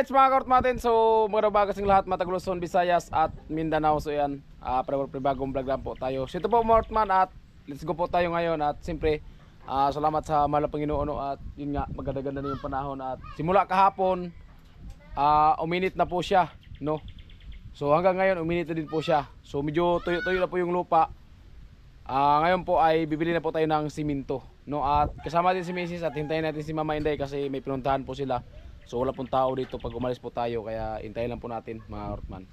Alright mga kaortmatin, so magandang umaga sa lahat, Matag Luzon, Visayas at Mindanao. So yan, bagong vlog lang po tayo. So ito po mga kaortman at let's go po tayo ngayon. At siyempre, salamat sa mahal na Panginoon. At yun nga, maganda-ganda na yung panahon. At simula kahapon, uminit na po siya, no? So hanggang ngayon, uminit na din po siya. So medyo tuyo-tuyo na po yung lupa. Ngayon po ay bibili na po tayo ng simento, no? At kasama din si Mrs. at hintayin natin si Mama Inday kasi may pinuntahan po sila. So wala pong tao dito pag umalis po tayo, kaya hintayin lang po natin mga kaortman.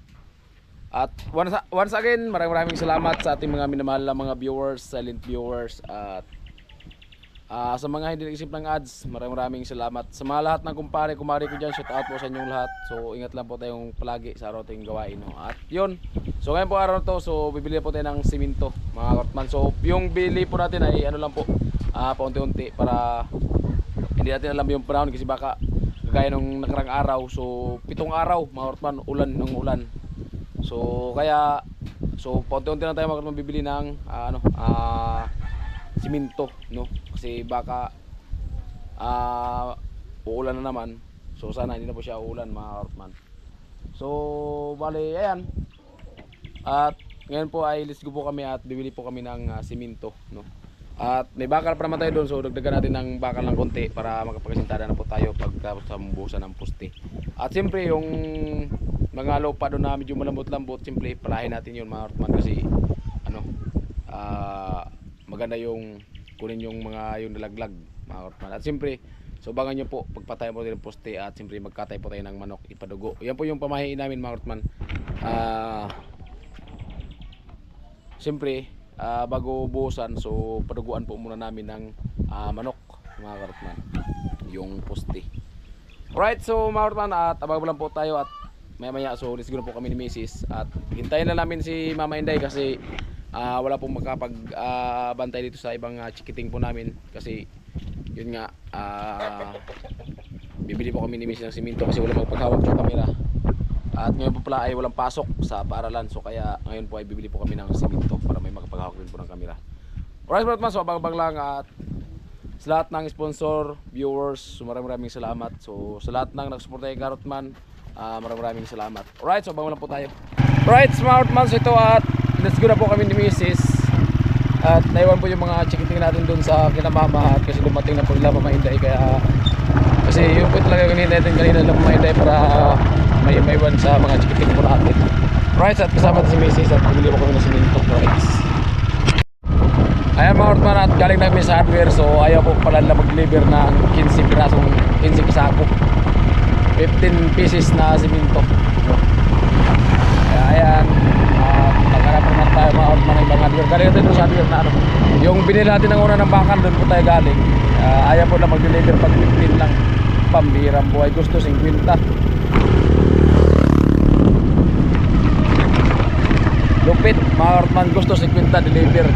At once again, maraming salamat sa ating mga minamahal na mga viewers, silent viewers. At sa mga hindi nag-isip ng ads, maraming salamat. Sa mga lahat ng kumari ko dyan, shout out po sa inyong lahat. So ingat lang po tayong palagi sa araw tayong gawain, no? At yun, so ngayon po araw to, so bibili po tayo ng simento mga kaortman. So yung bili po natin ay ano lang po, paunti-unti para hindi natin alam yung panahon kasi baka gaya nung nakarang araw, so 7 araw mga kaortman, ulan ng ulan. So kaya paunti-unti na tayo mga kaortman bibili ng simento, no? Kasi baka uulan na naman. So sana hindi na po siya uulan mga kaortman. So bali ayan. At ngayon po ay let's go po kami at bibili po kami ng simento, no? At may bakal pa naman tayo doon, so dagdagan natin ng bakal ng konti para makapagkasintada na po tayo pagkatapos sa buhusan ng poste. At siyempre yung mga lupa doon na medyo malambot-lambot, siyempre palahin natin yun mga kaortman kasi maganda yung kunin yung mga yung nalaglag mga kaortman. At siyempre subangan nyo po pagpatayan po tayo ng poste at siyempre magkatay po tayo ng manok ipadugo. Yan po yung pamahiin namin mga kaortman. Siyempre bago buhusan, so paduguan po muna namin ng manok mga kaortman, yung poste. Alright, so mga kaortman, at abang lang po tayo at maya so siguro po kami ni Mrs. At hintayin na namin si Mama Inday kasi wala pong makapag bantay dito sa ibang chikiting po namin kasi yun nga, bibili po kami ni Mrs. ng simento kasi wala magpaghawak sa camera. At ngayon po pala ay walang pasok sa paaralan, so kaya ngayon po ay bibili po kami ng simento para may makapaghawak din po ng camera. Alright mga kaortman, so abang lang at sa lahat ng sponsor, viewers, so maraming salamat. So sa lahat ng nagsuporta kay kaortman, maraming salamat. Alright, so abang lang po tayo. Alright mga kaortman, so ito at let's go na po kami ni Mrs. At naiwan po yung mga chikiting natin dun sa kinamama at kasi dumating na po nila Mama Inday, kaya kasi yun po talaga kanina natin kanina lang Mama Inday para may iwan sa mga chikiting po natin. Right, at kasama si Mrs. at bibili po kami ng simento. Right. Ayan mga kaortman, at galing namin sa hardware, so ayaw po pala na mag-deliver ng 15 pirasong 15 kasako, 15 pieces na simento. Kaya ayan, maghanap naman tayo mga kaortman ng ibang hardware. Galing natin sa hardware na yung binili natin ng una ng bakal, doon po tayo galing. Ayaw po na mag-deliver pag 15 lang. Pambirang buhay, gusto 50. Lupit mga kaortman, gusto 50 deliver.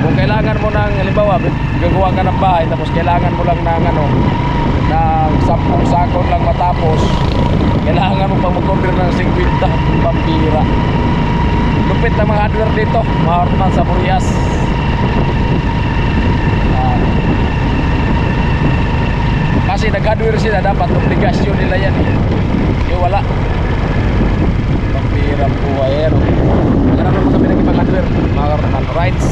Kung kailangan mo ng halimbawa gagawa ka ng bahay tapos kailangan mo lang ng ng 10 sakon lang matapos, kailangan mo pang mag-order ng 50, pambira. Lupit ng mga hardware dito mga kaortman sa Burias. Kasi nag-hardware sila, dapat obligasyon nila yan wala. Pambirang buhay yan. Maghanap naman kami ng ibang hardware mga kaortman. Rights.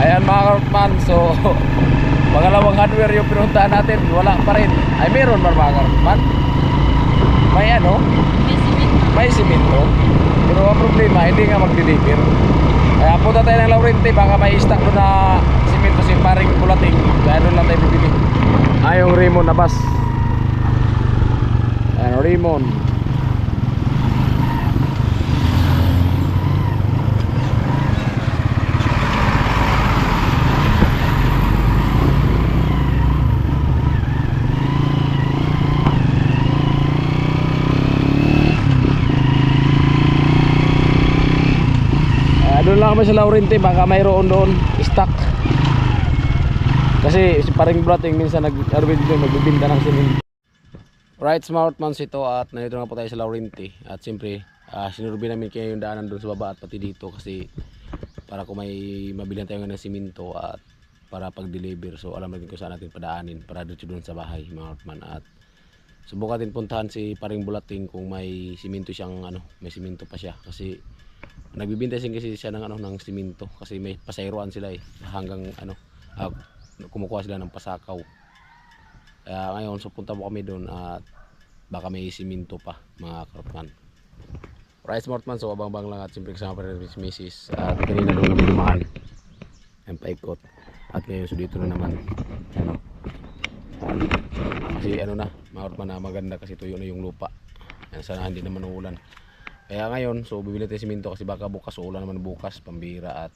Ayan mga kaortman, so pangalawang hardware yung pinuntahan natin, wala pa rin. Ay meron ba mga kaortman? May may simento. Pero ang problema, hindi nga mag-deliver. Kaya punta tayo ng Laurente, baka may stock doon na simento si paring Bulating. Kaya doon lang tayo bibili. Yung Raymond na bus. Ayan, Raymond. Doon lang kami sa Laurente, baka mayroon doon stock. Kasi si paring Bulating minsan nagbibinta ng simento. Right, smart man ito at nandito na po tayo sa Laurente. At siyempre sinurbi namin kayo yung daanan doon sa baba at pati dito kasi para kung may mabilihan tayo ng simento at para pag-deliver. So alam natin kung saan natin padaanin para dito doon sa bahay mga kaortman. At subukan din puntahan si Paring Bulating kung may siminto siyang ano, may siminto pa siya kasi nagbibintay kasi siya ng ano ng siminto kasi may pasayroan sila hanggang ano kumukuha sila ng pasakaw. Kaya ngayon so punta mo kami doon at baka may siminto pa mga karotman. Right Smartman, so abang-bang lang at siyempre kasama pa rin si Mrs. At kanina doon kami dumaan ang paikot at ngayon so dito na naman ano kasi ano na mga karotman na maganda kasi tuyo na yung lupa. Sana hindi naman uulan. Kaya ngayon, so bibili tayo siminto kasi baka bukas o ulan naman bukas, pambira at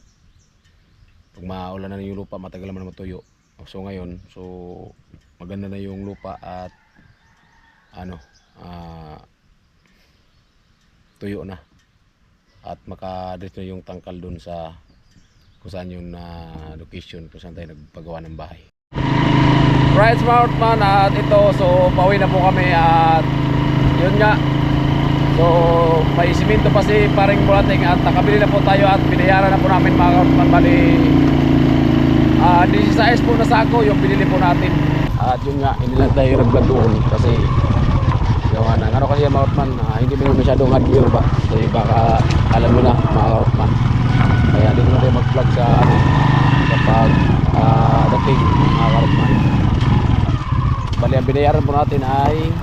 pag maulan na yung lupa, matagal naman matuyo. So ngayon, so maganda na yung lupa at ano, tuyo na. At makadit na yung tangkal dun sa kung saan yung location, kung saan tayo nagpagawa ng bahay. Right Smartman, at ito, so pauwi na po kami at yun nga. So may siminto pa si Paring Bulating at nakabili na po tayo at binayaran na po namin mga karotman. Bali 16 po na sako yung binili po natin. At yun nga, hindi lang tayo nag-vlog doon kasi gawa na ano kasi mga karotman, hindi mo masyadong hardware ba kasi baka alam mo na mga karotman. Kaya hindi na tayo mag-vlog sa ano kapag dating mga karotman. Bali ang binayaran po natin ay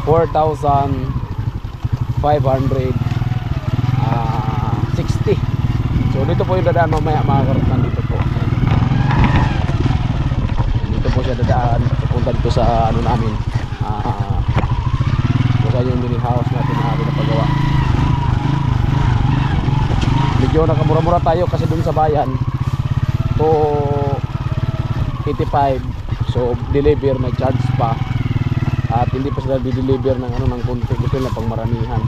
4,560. So dito po yung dadaan mamaya mga karotman, dito po. Dito po siya dadaan, pupunta dito sa ano namin. Basta yung mini house natin na pinapagawa. Medyo nakamura-mura tayo kasi dun sa bayan to 85. So deliver may charge pa. At hindi pa sila di-deliver ng ano ng konti, gusto nila pang maramihan.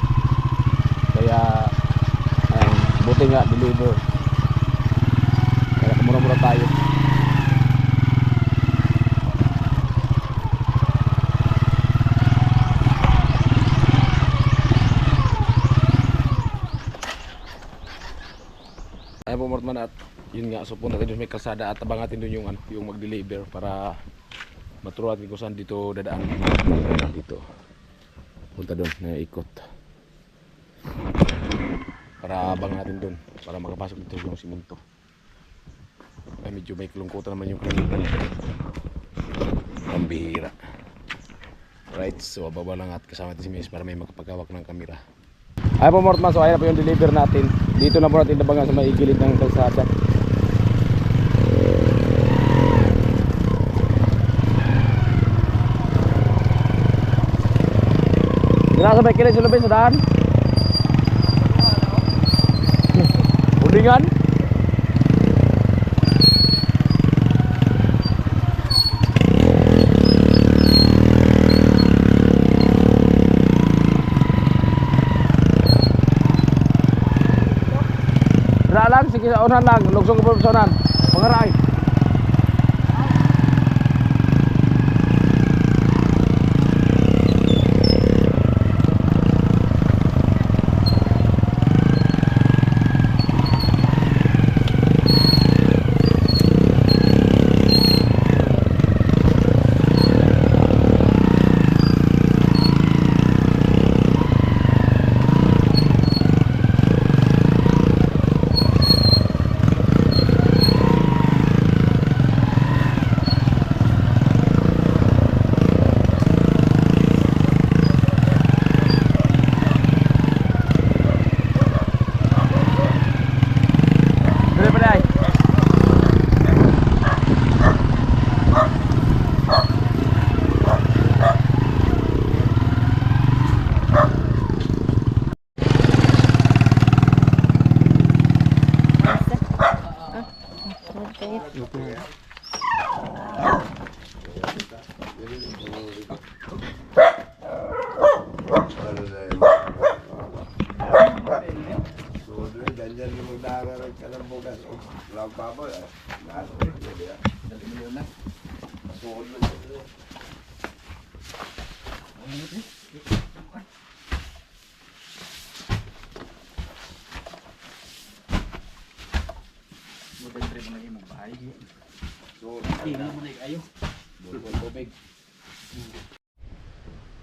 Kaya ayun, buti nga deliver. Kaya kumura-mura tayo. Ayun po Mortman, at yun nga, so punta tayo may kalsada at abang natin dun yung ano, yung mag-deliver para maturuan ko saan dito dadaan. Dito punta doon na ikot para abang natin doon para makapasok dito yung siminto. Ay medyo may kalungkutan naman yung kanitan, pambihira. Right, so ababa lang at kasama natin si Miss para may makapagawak ng kamera. Ay po Mortman, so ayan po yung deliver natin. Dito na po natin nabangan sa may gilid ng kalsada. Nasa may kilid sa lubin sa daan. Udingan. Dala lang, sige sa unan lang. Lugsong ko sa unan. Pangaray.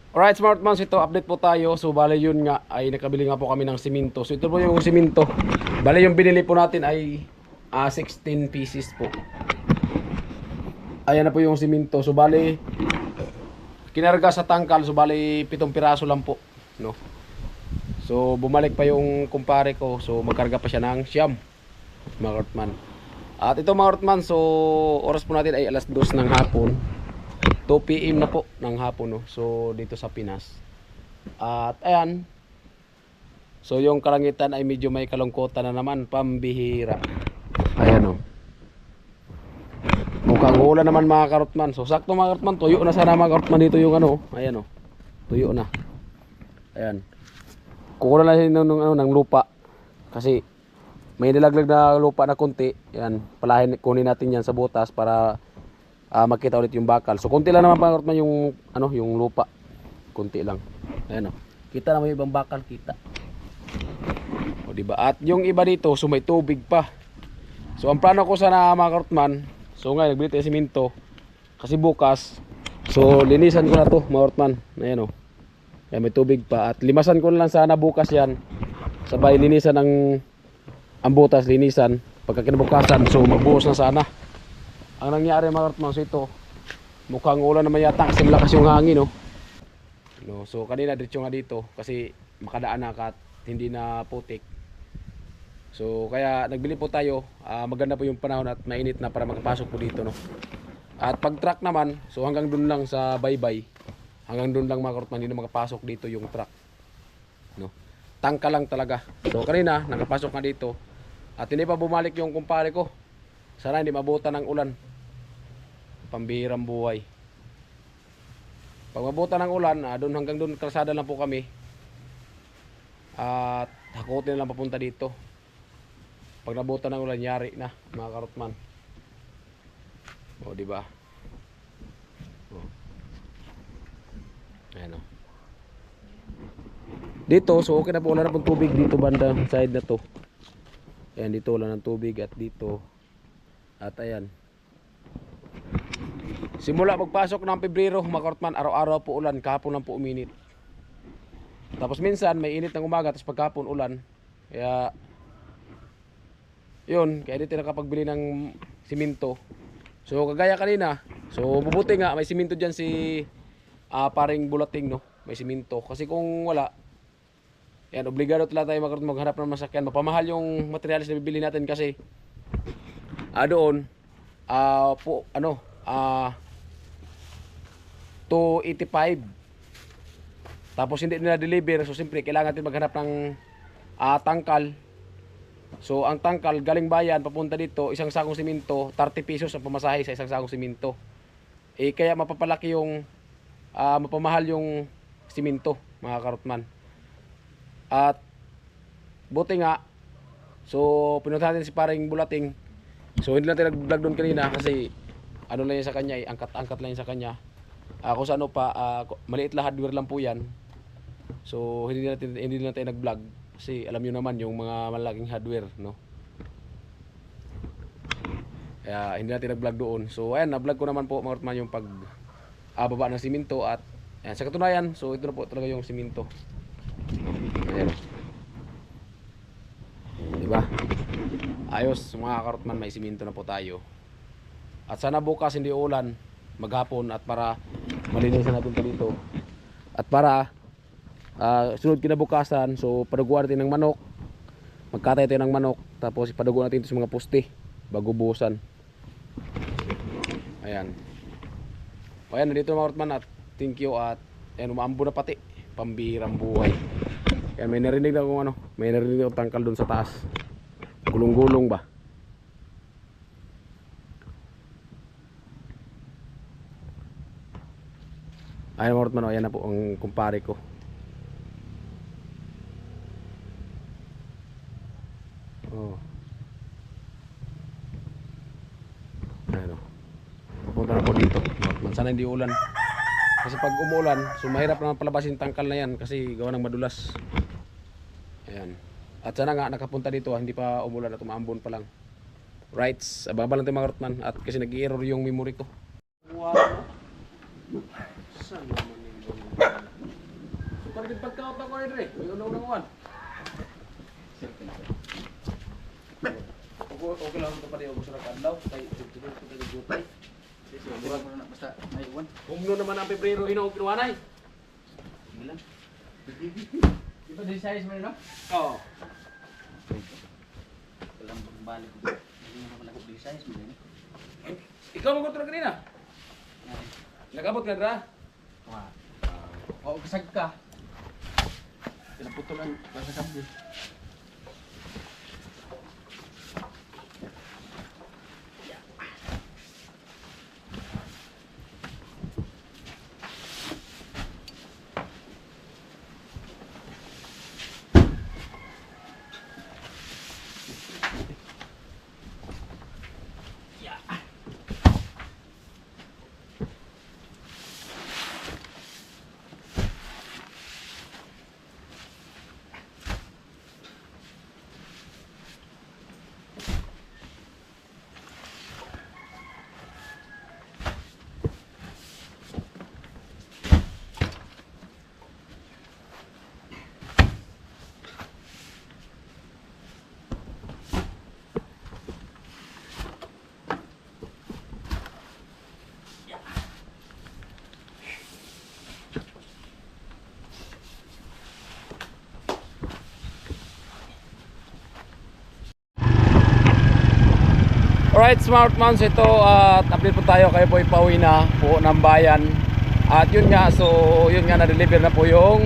Alright, Smartmans, ito update po tayo. So bale yun nga ay nakabili nga po kami ng simento. So ito po yung simento. Bale yung binili po natin ay 16 pieces po. Ayan na po yung simento. So bale kinarga sa tangkal. So bale 7 piraso lang po, no. So bumalik pa yung kumpare ko. So magkarga pa siya ng siyam, mga Kortman. At ito mga Kortman, so oras po natin ay alas 2 ng hapon. 2 PM na po ng hapon, no. So dito sa Pinas. At ayan. So yung kalangitan ay medyo may kalungkutan na naman, pambihira. Ayan, no. Mukhang ulan naman mga Kortman. So sakto mga Kortman, tuyo na sana mga Kortman dito yung ano. Ayan, no. Tuyo na. Ayan. Kukuha na lang ng lupa. Kasi may nilaglag na lupa na konti. Ayan, palahin, kunin natin yan sa butas para makita ulit yung bakal. So konti lang naman mga Kortman yung ano, yung lupa. Konti lang. Ayan, oh. Kita naman yung ibang bakal, kita. O diba? At yung iba dito, so may tubig pa. So ang plano ko sana mga Kortman, so ngayon nagbili tayo siminto kasi bukas. So linisan ko na to mga Kortman. Ayan, oh. Ayan, may tubig pa. At limasan ko na lang sana bukas yan. Sabay linisan ang butas, linisan. Pagka kinabukasan, so magbuhos na sana. Ang nangyari mga Kortman, so ito mukhang ulan naman yata kasi malakas yung hangin, no? No, so kanina diretso nga dito kasi makadaan na at hindi na putik. So kaya nagbili po tayo. Maganda po yung panahon at mainit na para makapasok po dito, no? At pag truck naman, so hanggang dun lang sa baybay. Hanggang dun lang mga Kortman, hindi na makapasok dito yung truck, no? Tangka lang talaga. So kanina nakapasok nga dito at hindi pa bumalik yung kumpare ko. Sana hindi mabutan ng ulan. Pambihirang buhay. Pag mabutan ng ulan, doon hanggang doon kalsada lang po kami. At hakutin na lang papunta dito. Pag nabutan ng ulan, yari na mga Kortman. O di ba? O. Ayan, o. Dito, so okay na po, wala na pong tubig dito banda side na to. Ayan, dito wala ng tubig at dito. At ayan. Simula pagpasok ng Pebrero mga Kortman, araw-araw po ulan, kahapon lang po uminit. Tapos minsan may init ng umaga, tapos pagkapon ulan. Kaya yun, kaya dito nakapagbili ng siminto. So kagaya kanina, so mabuti nga may siminto dyan si paring Bulating, no. May siminto. Kasi kung wala, yan, obligado talaga tayo maghanap ng masakyan. Mapamahal yung materialis na bibili natin kasi doon po ano 285. Tapos hindi nila deliver, so siyempre kailangan natin maghanap ng tangkal. So ang tangkal galing bayan papunta dito, isang sakong siminto, 30 pesos ang pamasahe sa isang sakong siminto. Kaya mapapalaki yung mapamahal yung siminto mga Kortman. At buti nga, so pinuntahan natin si paring Bulating. So hindi lang tayo nag-vlog doon kanina kasi ano lang yan sa kanya, angkat-angkat lang yan sa kanya. Kung sa ano pa, maliit lang, hardware lang po yan. So hindi na tayo nag-vlog kasi alam niyo naman yung mga malaking hardware, no. Kaya hindi natin nag-vlog doon. So ayan, na-vlog ko naman po mga Kortman yung pag baba ng siminto. At ayan, sa katunayan, so ito na po talaga yung siminto. Ayan. Diba? Ayos mga Kortman, may siminto na po tayo. At sana bukas hindi ulan, maghapon, at para malinisan natin ito dito. At para sunod kinabukasan, so paduguan natin ng manok. Magkatay tayo ng manok, tapos ipaduguan natin ito sa mga poste bago buhusan. Ayan. O ayan, nandito mga Kortman, at thank you. At ayan, umaambo na pati. Pambihirang buhay. Kaya may narinig na kung ano, may narinig na tangkal doon sa taas. Gulong-gulong ba? Ayan mga Kortman, ayan na po ang kumpare ko. Oh. Ayan, oh. Pupunta na po dito mga Kortman. Sana hindi ulan. Kasi pag umulan, so mahirap naman palabasin tangkal na yan kasi gawa ng madulas. Ayan. At sana nga nakapunta dito, hindi pa umulan at umaambon pa lang. Rights, ababa lang tayo mga Kortman. At kasi nag-error yung memory ko. Wow. Saan naman yung Pwede pagkaot ako rin rin. May unang-unang one. Okay lang ito pa rin. Gusto na kadlaw. Kaya ito na gutay. Basta may iwan. Humno naman ang Pebrero hinog kinuanay. Bilang. Iba din size mo rin, no? Oo. Walang balik ko. Hindi naman ako din size mo rin. Ikaw mag-utro kanina. Nagabot ka dra? Oo, kasag ka. Pinaputulan pa sa sabi. Alright, Smart Mans, ito at update po tayo kay Boy pauwi na po ng bayan. At yun nga, so yun nga na-deliver na po yung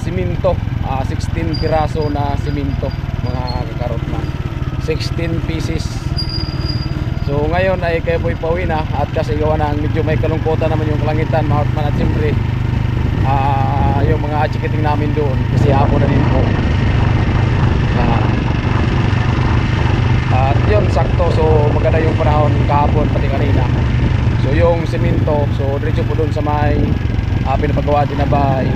siminto, 16 piraso na siminto mga kakarot na 16 pieces. So ngayon ay kay Boy pauwi na at kasi gawa na medyo may kalungkutan naman yung kalangitan, Smart Man, at siyempre yung mga achikiting namin doon kasi hapon na din po. At yun, sakto, so maganda yung panahon kahapon pati kanina. So yung semento, so diretso po doon sa may pinapagawa din na bahay.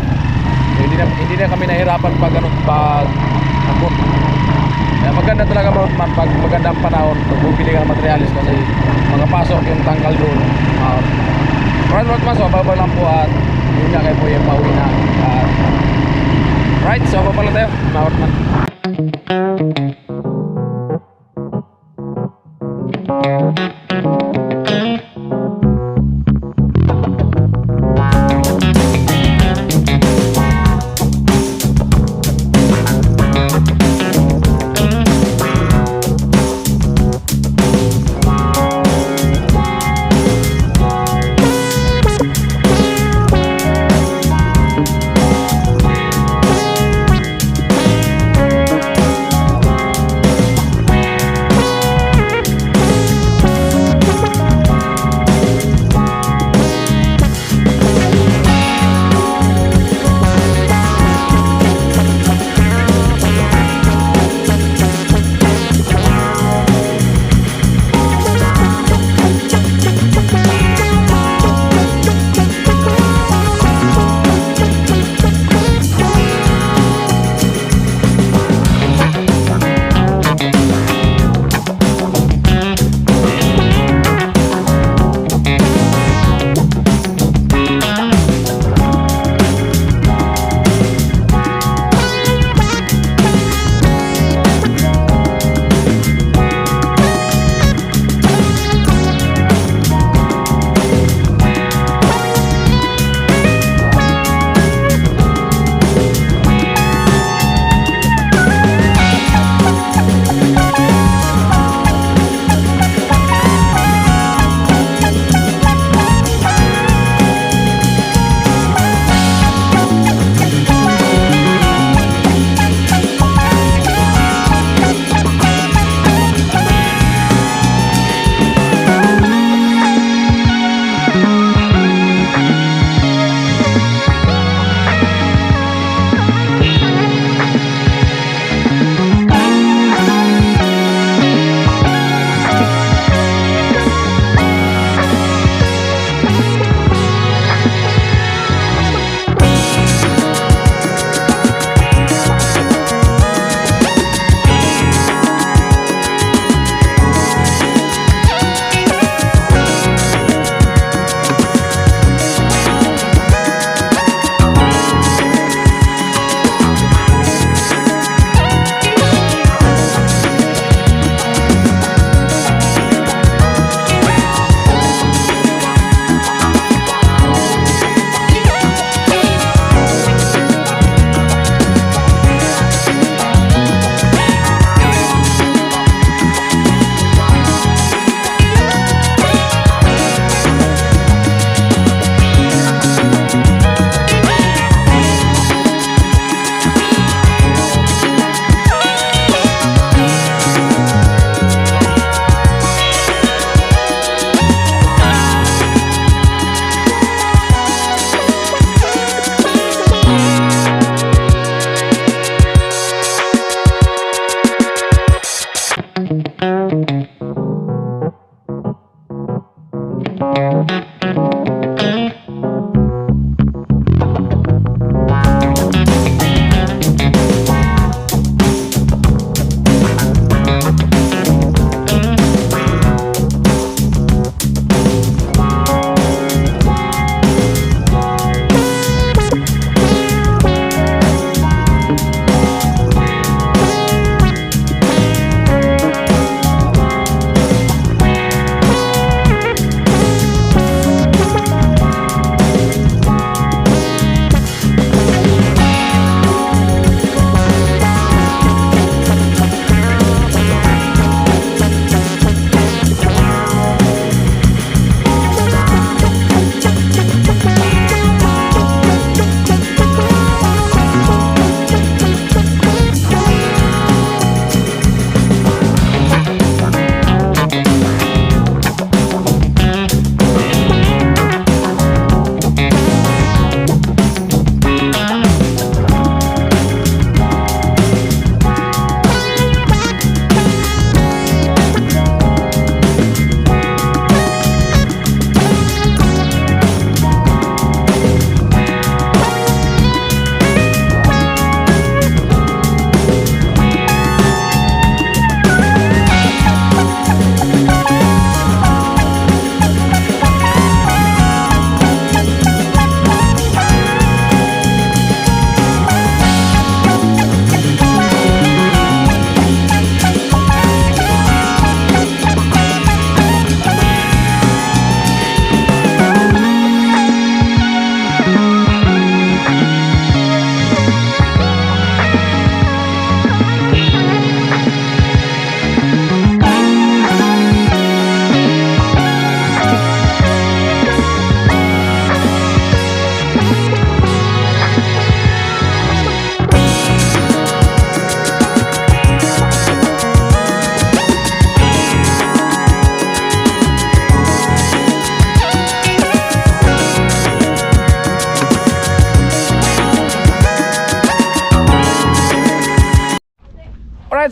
So hindi na kami nahirapan pag akot. Kaya maganda talaga man pag magandang panahon pag bumili ka ng materialis kasi makapasok yung tangkal doon. Right, so bababa lang po at yun nga kayo po yung pauwi na. Right, so bababa lang tayo, Mawat man.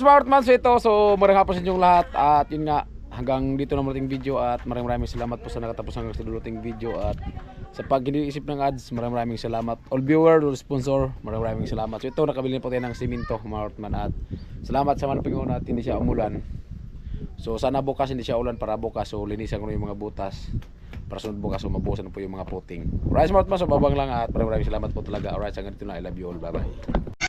Alright, smart man, so ito. So, maraming hapon sa inyong lahat. At yun nga, hanggang dito na marating video. At maraming salamat po sa nakatapos hanggang sa duluting video. At sa pag isip ng ads, maraming salamat. All viewer, all sponsor, maraming salamat. So ito, nakabili na po tayo ng simento, smart man. At salamat sa malaping una at hindi siya umulan. So sana bukas hindi siya ulan para bukas. So linisan ko na yung mga butas. Para sunod bukas, so mabuhusan na po yung mga puting. Alright, smart man, so babang lang. At maraming salamat po talaga. Alright, hanggang dito na. I love you all. Bye bye.